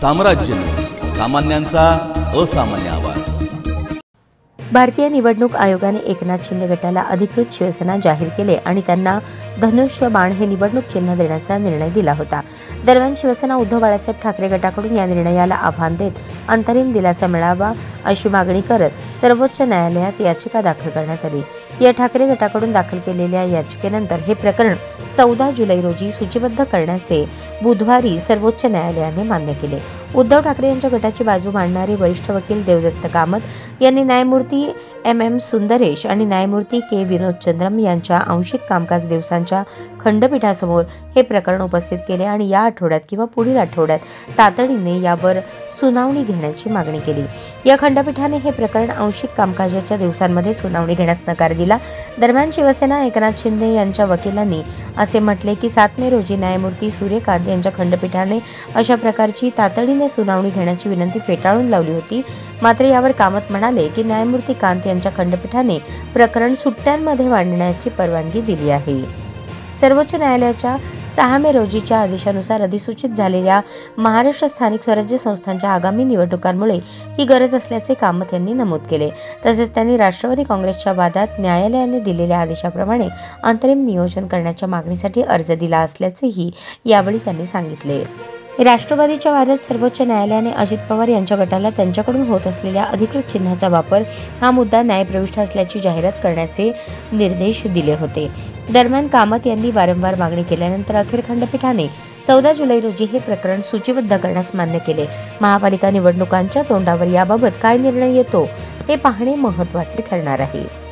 साम्राज्य न्यूज, सामान्यांचा असामान्य आवाज। भारतीय निवडणूक आयोगाने एकनाथ शिंदे गटाला अधिकृत शिवसेना जाहीर केले आणि त्यांना धनुष्य बाण हे निवडणूक चिन्ह देण्याचा निर्णय दिला होता। दरम्यान शिवसेना उद्धव बाळासाहेब ठाकरे गटाकडून या निर्णयाला आव्हान देत अंतरिम दिलासा मिळावा अशी मागणी करत सर्वोच्च न्यायालयात याचिका दाखल करण्यात आली। या ठाकरे गटाकडून दाखल केलेल्या याचिकेनंतर हे प्रकरण 14 जुलै रोजी सूचीबद्ध करण्याचे बुधवारी सर्वोच्च न्यायालयाने मान्य केले। उद्धव ठाकरे यांच्या गटाची बाजू मांडणारे वरिष्ठ वकील देवदत्त कामत यांनी न्यायमूर्ती MM सुंदरेश आणि न्यायमूर्ती K विनोदचंद्रम यांच्या आंशिक कामकाज दिवसांच्या खंडपीठासमोर हे प्रकरण उपस्थित केले आणि या आठवड्यात किंवा पुढील आठवड्यात तातडीने यावर सुनावणी घेण्याची मागणी केली। या खंडपीठाने हे प्रकरण आंशिक कामकाजाच्या दिवसांमध्ये सुनावणी घेण्यास नकार दिला। दरम्यान शिवसेना एकनाथ शिंदे यांच्या वकिलांनी असे म्हटले की 7 मे रोजी न्यायमूर्ती सूर्यकांत यांच्या खंडपीठाने अशा प्रकारची तातडीने सुनावणी घेण्याची विनंती फेटाळून लावली होती। मात्र यावर कामत म्हणाले की न्यायमूर्ती कांत यांच्या खंडपीठाने प्रकरण सुट्ट्यांमध्ये मांडण्याची परवानगी दिली आहे। सर्वोच्च न्यायालयाच्या 6 मे रोजीच्या आदेशानुसार अधिसूचित झालेल्या महाराष्ट्र स्थानिक स्वराज्य संस्थांच्या आगामी निवडणुकांमुळे ही गरज असल्याचे कामत यांनी नमूद केले। तसेच त्यांनी राष्ट्रवादी काँग्रेसच्या वादात न्यायालयाने दिलेल्या आदेशाप्रमाणे अंतरिम नियोजन करण्याच्या मागणीसाठी अर्ज दिला असल्याचेही यावेळी त्यांनी सांगितले। राष्ट्रवादीच्या वादात सर्वोच्च न्यायालयाने अजित पवार यांच्या गटाला त्यांच्याकडून होत असलेल्या अधिकृत चिन्हाचा वापर हा मुद्दा न्यायप्रविष्ट असल्याची जाहिरात करण्याचे निर्देश दिले होते। दरम्यान कामत यांनी वारंवार मागणी केल्यानंतर अखेर खंडपीठाने 14 जुलै रोजी हे प्रकरण सूचीबद्ध करण्यास मान्य केले। महापालिका निवडणुकांच्या तोंडावर याबाबत काय निर्णय येतो हे पाहणे महत्त्वाचे ठरणार आहे।